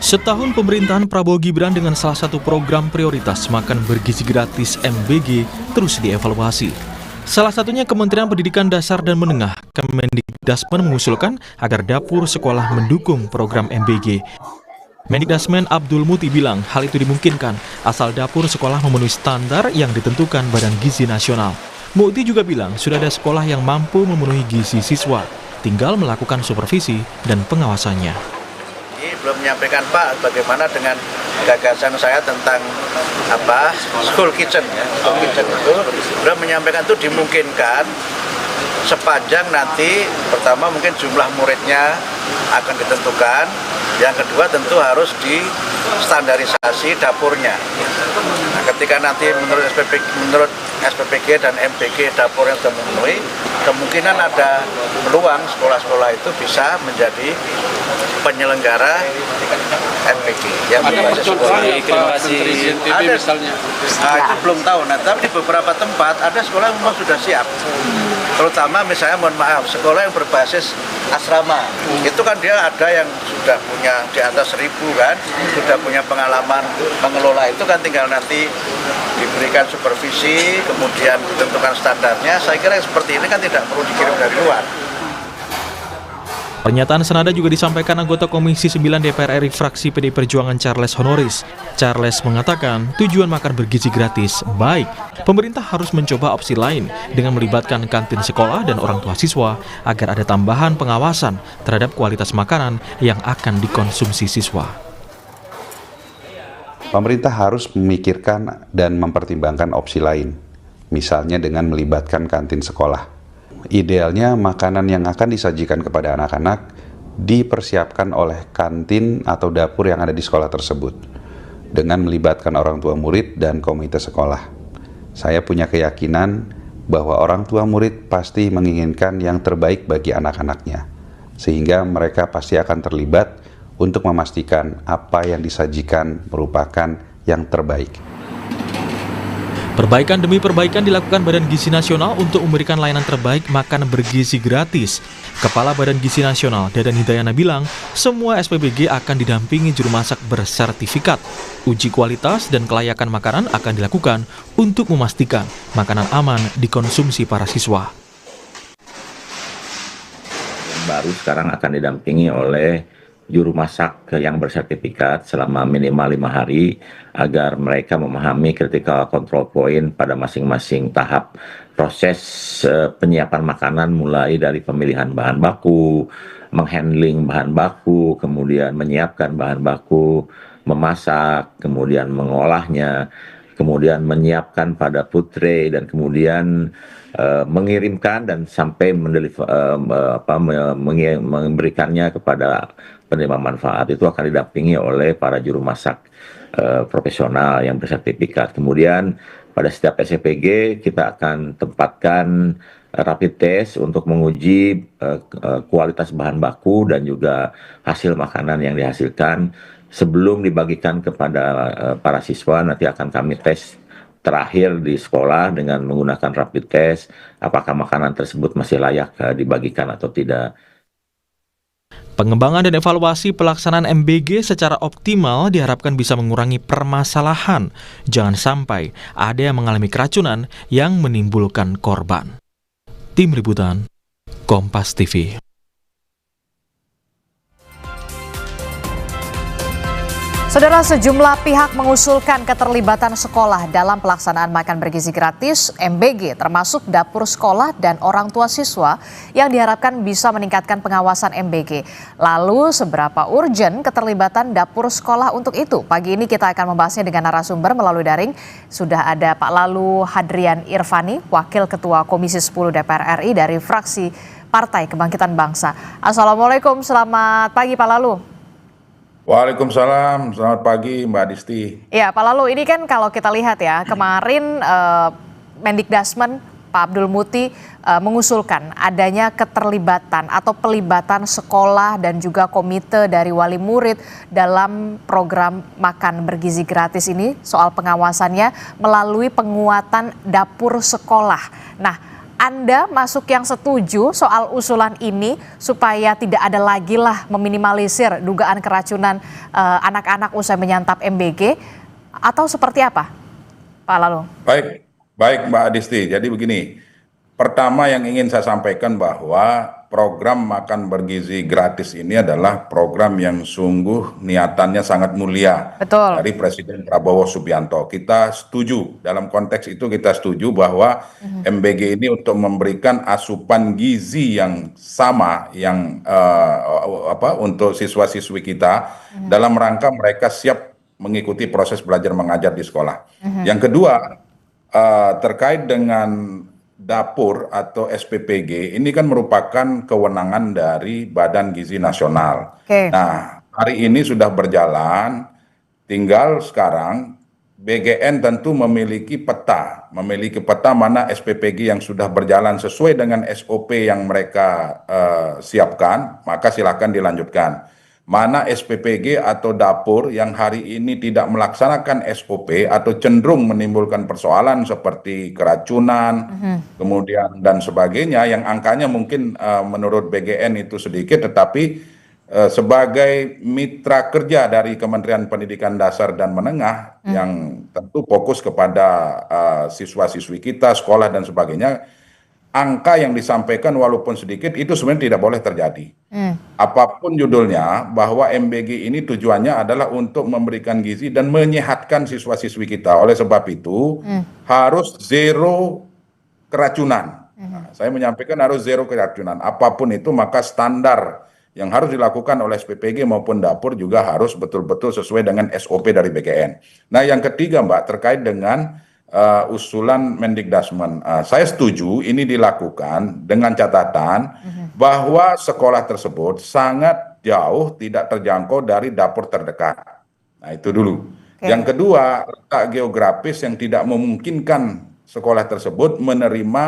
Setahun pemerintahan Prabowo Gibran dengan salah satu program prioritas makan bergizi gratis MBG terus dievaluasi. Salah satunya Kementerian Pendidikan Dasar dan Menengah, Kemendikdasmen mengusulkan agar dapur sekolah mendukung program MBG. Mendikdasmen Abdul Muti bilang hal itu dimungkinkan asal dapur sekolah memenuhi standar yang ditentukan Badan Gizi Nasional. Muti juga bilang sudah ada sekolah yang mampu memenuhi gizi siswa, tinggal melakukan supervisi dan pengawasannya. Belum menyampaikan Pak bagaimana dengan gagasan saya tentang school kitchen ya. School kitchen itu belum menyampaikan itu dimungkinkan sepanjang nanti pertama mungkin jumlah muridnya akan ditentukan, yang kedua tentu harus distandarisasi dapurnya. Nah, ketika nanti menurut SPPG dan MBG dapurnya sudah memenuhi, kemungkinan ada peluang sekolah-sekolah itu bisa menjadi penyelenggara MBG yang berbasis sekolah. Ada misalnya. Nah, itu belum tahu. Nah, tapi di beberapa tempat ada sekolah yang memang sudah siap. Terutama misalnya mohon maaf sekolah yang berbasis asrama. Itu kan dia ada yang sudah punya di atas 1.000 kan, sudah punya pengalaman mengelola, itu kan tinggal nanti diberikan supervisi, kemudian ditentukan standarnya. Saya kira yang seperti ini kan tidak perlu dikirim dari luar. Pernyataan senada juga disampaikan anggota Komisi 9 DPR RI fraksi PD Perjuangan Charles Honoris. Charles mengatakan tujuan makan bergizi gratis baik. Pemerintah harus mencoba opsi lain dengan melibatkan kantin sekolah dan orang tua siswa agar ada tambahan pengawasan terhadap kualitas makanan yang akan dikonsumsi siswa. Pemerintah harus memikirkan dan mempertimbangkan opsi lain, misalnya dengan melibatkan kantin sekolah. Idealnya makanan yang akan disajikan kepada anak-anak dipersiapkan oleh kantin atau dapur yang ada di sekolah tersebut dengan melibatkan orang tua murid dan komite sekolah. Saya punya keyakinan bahwa orang tua murid pasti menginginkan yang terbaik bagi anak-anaknya, sehingga mereka pasti akan terlibat untuk memastikan apa yang disajikan merupakan yang terbaik. Perbaikan demi perbaikan dilakukan Badan Gizi Nasional untuk memberikan layanan terbaik makan bergizi gratis. Kepala Badan Gizi Nasional, Dadan Hidayana bilang, semua SPBG akan didampingi juru masak bersertifikat. Uji kualitas dan kelayakan makanan akan dilakukan untuk memastikan makanan aman dikonsumsi para siswa. Baru sekarang akan didampingi oleh juru masak yang bersertifikat selama minimal 5 hari agar mereka memahami critical control point pada masing-masing tahap proses penyiapan makanan, mulai dari pemilihan bahan baku, menghandling bahan baku, kemudian menyiapkan bahan baku, memasak, kemudian mengolahnya, kemudian menyiapkan pada food tray, dan kemudian mengirimkan dan sampai memberikannya kepada penerima manfaat. Itu akan didampingi oleh para juru masak profesional yang bersertifikat. Kemudian pada setiap SPG kita akan tempatkan rapid test untuk menguji kualitas bahan baku dan juga hasil makanan yang dihasilkan. Sebelum dibagikan kepada para siswa, nanti akan kami tes terakhir di sekolah dengan menggunakan rapid test, apakah makanan tersebut masih layak dibagikan atau tidak. Pengembangan dan evaluasi pelaksanaan MBG secara optimal diharapkan bisa mengurangi permasalahan. Jangan sampai ada yang mengalami keracunan yang menimbulkan korban. Tim Liputan, Kompas TV. Saudara, sejumlah pihak mengusulkan keterlibatan sekolah dalam pelaksanaan makan bergizi gratis MBG, termasuk dapur sekolah dan orang tua siswa yang diharapkan bisa meningkatkan pengawasan MBG. Lalu, seberapa urgen keterlibatan dapur sekolah untuk itu? Pagi ini kita akan membahasnya dengan narasumber melalui daring. Sudah ada Pak Lalu Hadrian Irvani, Wakil Ketua Komisi 10 DPR RI dari fraksi Partai Kebangkitan Bangsa. Assalamualaikum, selamat pagi Pak Lalu. Waalaikumsalam, selamat pagi Mbak Disti. Ya Pak Lalu, ini kan kalau kita lihat ya, kemarin Mendikdasmen Pak Abdul Muti mengusulkan adanya keterlibatan atau pelibatan sekolah dan juga komite dari wali murid dalam program makan bergizi gratis ini, soal pengawasannya melalui penguatan dapur sekolah. Nah, Anda masuk yang setuju soal usulan ini supaya tidak ada lagi lah meminimalisir dugaan keracunan anak-anak usai menyantap MBG, atau seperti apa, Pak Lalu? Baik Mbak Adisti. Jadi begini, pertama yang ingin saya sampaikan bahwa program makan bergizi gratis ini adalah program yang sungguh niatannya sangat mulia. Betul. Dari Presiden Prabowo Subianto. Kita setuju, dalam konteks itu kita setuju bahwa MBG ini untuk memberikan asupan gizi yang sama yang untuk siswa-siswi kita dalam rangka mereka siap mengikuti proses belajar mengajar di sekolah. Yang kedua, terkait dengan dapur atau SPPG, ini kan merupakan kewenangan dari Badan Gizi Nasional. Nah, hari ini sudah berjalan, tinggal sekarang BGN tentu memiliki peta mana SPPG yang sudah berjalan sesuai dengan SOP yang mereka siapkan, maka silakan dilanjutkan. Mana SPPG atau dapur yang hari ini tidak melaksanakan SOP atau cenderung menimbulkan persoalan seperti keracunan, kemudian dan sebagainya, yang angkanya mungkin menurut BGN itu sedikit, tetapi sebagai mitra kerja dari Kementerian Pendidikan Dasar dan Menengah yang tentu fokus kepada siswa-siswi kita, sekolah dan sebagainya, angka yang disampaikan walaupun sedikit itu sebenarnya tidak boleh terjadi. Apapun judulnya, bahwa MBG ini tujuannya adalah untuk memberikan gizi dan menyehatkan siswa-siswi kita. Oleh sebab itu harus zero keracunan. Nah, saya menyampaikan harus zero keracunan. Apapun itu, maka standar yang harus dilakukan oleh SPPG maupun dapur juga harus betul-betul sesuai dengan SOP dari BGN. Nah, yang ketiga Mbak, terkait dengan usulan Mendikdasmen. Saya setuju ini dilakukan dengan catatan bahwa sekolah tersebut sangat jauh tidak terjangkau dari dapur terdekat. Nah, itu dulu. Yang kedua, letak geografis yang tidak memungkinkan sekolah tersebut menerima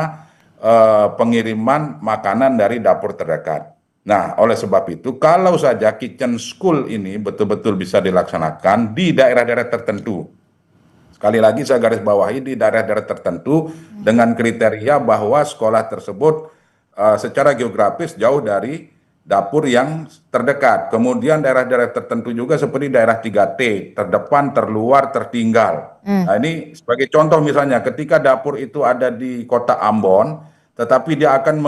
pengiriman makanan dari dapur terdekat. Nah, oleh sebab itu, kalau saja kitchen school ini betul-betul bisa dilaksanakan di daerah-daerah tertentu. Sekali lagi saya garis bawahi, di daerah-daerah tertentu dengan kriteria bahwa sekolah tersebut secara geografis jauh dari dapur yang terdekat. Kemudian daerah-daerah tertentu juga seperti daerah 3T, terdepan, terluar, tertinggal. Nah, ini sebagai contoh misalnya ketika dapur itu ada di kota Ambon, tetapi dia akan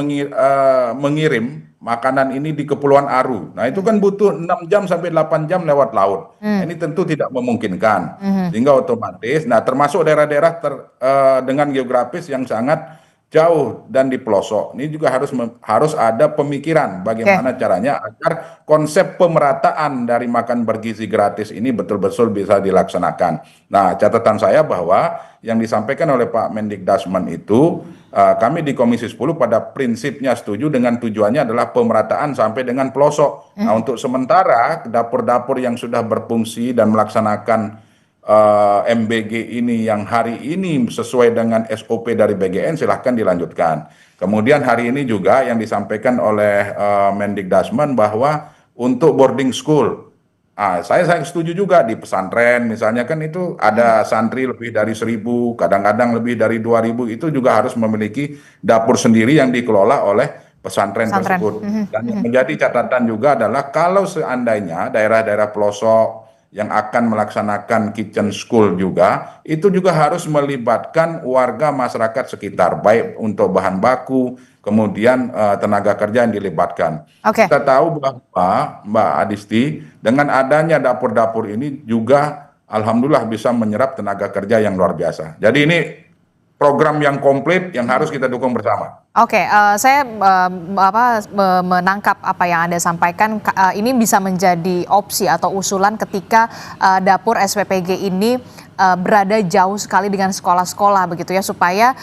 mengirim makanan ini di Kepulauan Aru. Nah, itu kan butuh 6 jam sampai 8 jam lewat laut. Nah, ini tentu tidak memungkinkan. Sehingga otomatis, nah termasuk daerah-daerah dengan geografis yang sangat jauh dan di pelosok. Ini juga harus ada pemikiran bagaimana caranya agar konsep pemerataan dari makan bergizi gratis ini betul-betul bisa dilaksanakan. Nah, catatan saya bahwa yang disampaikan oleh Pak Mendikdasmen itu, kami di Komisi 10 pada prinsipnya setuju dengan tujuannya adalah pemerataan sampai dengan pelosok. Nah, untuk sementara dapur-dapur yang sudah berfungsi dan melaksanakan MBG ini yang hari ini sesuai dengan SOP dari BGN, silahkan dilanjutkan. Kemudian hari ini juga yang disampaikan oleh Mendikdasmen bahwa untuk boarding school, saya setuju juga di pesantren misalnya, kan itu ada santri lebih dari 1.000, kadang-kadang lebih dari 2.000, itu juga harus memiliki dapur sendiri yang dikelola oleh pesantren tersebut. Dan yang menjadi catatan juga adalah kalau seandainya daerah-daerah pelosok yang akan melaksanakan kitchen school juga, itu juga harus melibatkan warga masyarakat sekitar, baik untuk bahan baku, kemudian tenaga kerja yang dilibatkan. Kita tahu bahwa Mbak Adisti, dengan adanya dapur-dapur ini juga alhamdulillah bisa menyerap tenaga kerja yang luar biasa. Jadi ini program yang komplit yang harus kita dukung bersama. Saya menangkap apa yang Anda sampaikan. Ini bisa menjadi opsi atau usulan ketika dapur SPPG ini berada jauh sekali dengan sekolah-sekolah begitu ya, supaya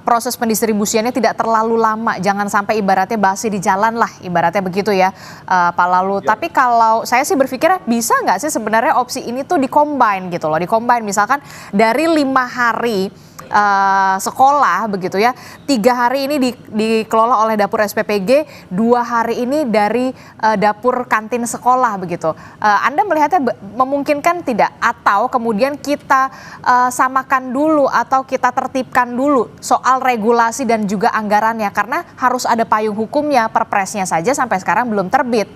proses pendistribusiannya tidak terlalu lama, jangan sampai ibaratnya basi di jalan lah, ibaratnya begitu ya, Pak Lalu. Tapi kalau saya sih berpikir bisa nggak sih sebenarnya opsi ini tuh di-combine gitu loh, misalkan dari 5 hari sekolah begitu ya. 3 hari ini dikelola oleh dapur SPPG, 2 hari ini dari dapur kantin sekolah begitu. Anda melihatnya memungkinkan tidak? Atau kemudian kita samakan dulu atau kita tertibkan dulu soal regulasi dan juga anggarannya, karena harus ada payung hukumnya, perpresnya saja sampai sekarang belum terbit.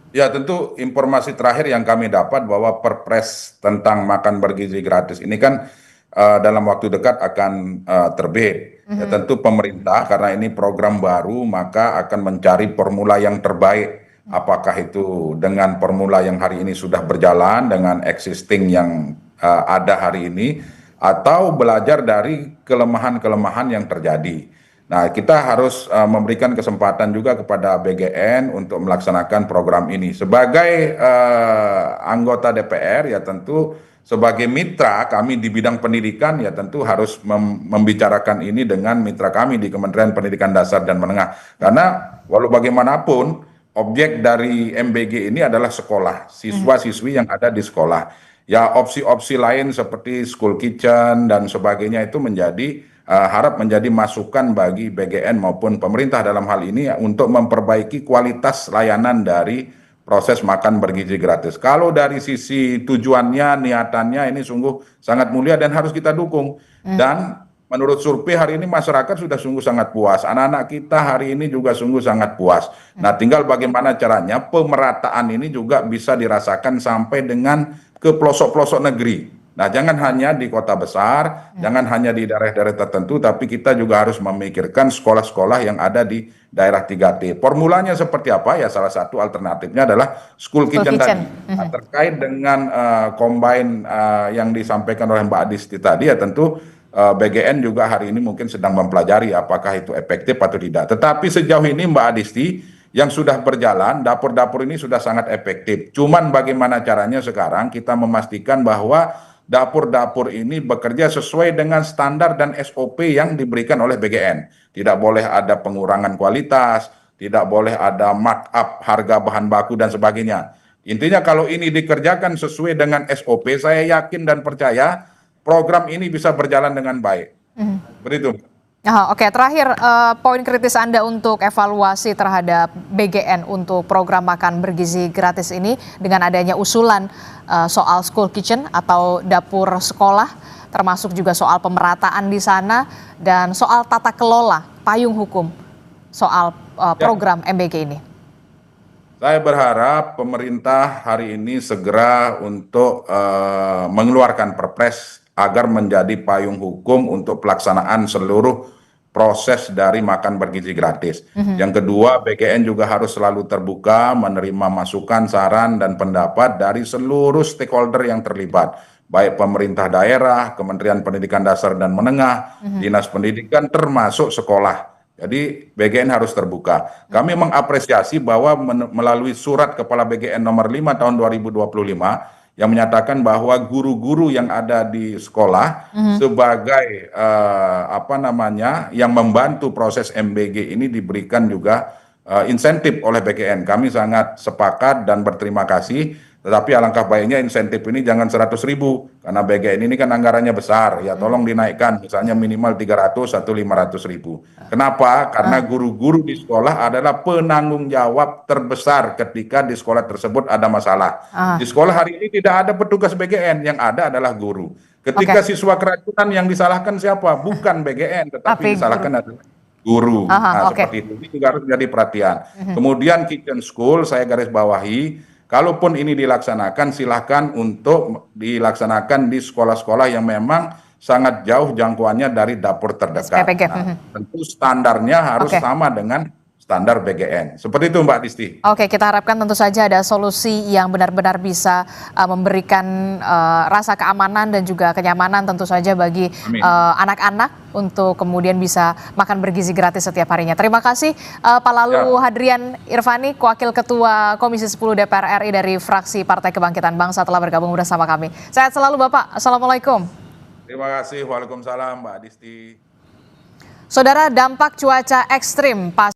Ya, tentu informasi terakhir yang kami dapat bahwa perpres tentang makan bergizi gratis ini kan dalam waktu dekat akan terbit. Ya, tentu pemerintah karena ini program baru maka akan mencari formula yang terbaik. Apakah itu dengan formula yang hari ini sudah berjalan dengan existing yang ada hari ini, atau belajar dari kelemahan-kelemahan yang terjadi. Nah, kita harus memberikan kesempatan juga kepada BGN untuk melaksanakan program ini. Sebagai anggota DPR, ya tentu sebagai mitra kami di bidang pendidikan, ya tentu harus membicarakan ini dengan mitra kami di Kementerian Pendidikan Dasar dan Menengah. Karena walau bagaimanapun, objek dari MBG ini adalah sekolah, siswa-siswi yang ada di sekolah. Ya, opsi-opsi lain seperti school kitchen dan sebagainya itu harap menjadi masukan bagi BGN maupun pemerintah dalam hal ini untuk memperbaiki kualitas layanan dari proses makan bergizi gratis. Kalau dari sisi tujuannya, niatannya ini sungguh sangat mulia dan harus kita dukung. Dan menurut survei hari ini masyarakat sudah sungguh sangat puas. Anak-anak kita hari ini juga sungguh sangat puas. Nah, tinggal bagaimana caranya pemerataan ini juga bisa dirasakan sampai dengan ke pelosok-pelosok negeri. Nah, jangan hanya di kota besar, jangan hanya di daerah-daerah tertentu, tapi kita juga harus memikirkan sekolah-sekolah yang ada di daerah 3T. Formulanya seperti apa? Ya, salah satu alternatifnya adalah school kitchen tadi. Nah, terkait dengan combine yang disampaikan oleh Mbak Adisti tadi, ya tentu BGN juga hari ini mungkin sedang mempelajari apakah itu efektif atau tidak. Tetapi sejauh ini Mbak Adisti, yang sudah berjalan, dapur-dapur ini sudah sangat efektif. Cuman bagaimana caranya sekarang kita memastikan bahwa dapur-dapur ini bekerja sesuai dengan standar dan SOP yang diberikan oleh BGN. Tidak boleh ada pengurangan kualitas, tidak boleh ada markup harga bahan baku dan sebagainya. Intinya kalau ini dikerjakan sesuai dengan SOP, saya yakin dan percaya program ini bisa berjalan dengan baik. Begitu. Oke, terakhir poin kritis Anda untuk evaluasi terhadap BGN untuk program makan bergizi gratis ini dengan adanya usulan soal school kitchen atau dapur sekolah, termasuk juga soal pemerataan di sana dan soal tata kelola payung hukum soal program MBG ini. Saya berharap pemerintah hari ini segera untuk mengeluarkan perpres agar menjadi payung hukum untuk pelaksanaan seluruh proses dari makan bergizi gratis. Yang kedua, BGN juga harus selalu terbuka menerima masukan, saran, dan pendapat dari seluruh stakeholder yang terlibat, baik pemerintah daerah, Kementerian Pendidikan Dasar dan Menengah, Dinas Pendidikan, termasuk sekolah. Jadi BGN harus terbuka. Kami mengapresiasi bahwa melalui surat Kepala BGN nomor 5 tahun 2025, yang menyatakan bahwa guru-guru yang ada di sekolah sebagai yang membantu proses MBG ini diberikan juga insentif oleh BGN. Kami sangat sepakat dan berterima kasih. Tetapi alangkah baiknya insentif ini jangan 100.000 karena BGN ini kan anggarannya besar. Ya tolong dinaikkan misalnya minimal 300 atau 500.000. Kenapa? Karena guru-guru di sekolah adalah penanggung jawab terbesar ketika di sekolah tersebut ada masalah. Di sekolah hari ini tidak ada petugas BGN, yang ada adalah guru. Ketika siswa keracunan yang disalahkan siapa? Bukan BGN, tetapi disalahkan adalah guru. Seperti itu. Ini juga harus menjadi perhatian. Kemudian kitchen school saya garis bawahi. Kalaupun ini dilaksanakan, silahkan untuk dilaksanakan di sekolah-sekolah yang memang sangat jauh jangkauannya dari dapur terdekat. Nah, tentu standarnya harus sama dengan standar BGN. Seperti itu Mbak Disti. Oke, kita harapkan tentu saja ada solusi yang benar-benar bisa memberikan rasa keamanan dan juga kenyamanan tentu saja bagi anak-anak untuk kemudian bisa makan bergizi gratis setiap harinya. Terima kasih Pak Lalu Hadrian Irvani, Wakil Ketua Komisi 10 DPR RI dari fraksi Partai Kebangkitan Bangsa telah bergabung bersama kami. Sehat selalu Bapak. Assalamualaikum. Terima kasih. Waalaikumsalam Mbak Disti. Saudara, dampak cuaca ekstrim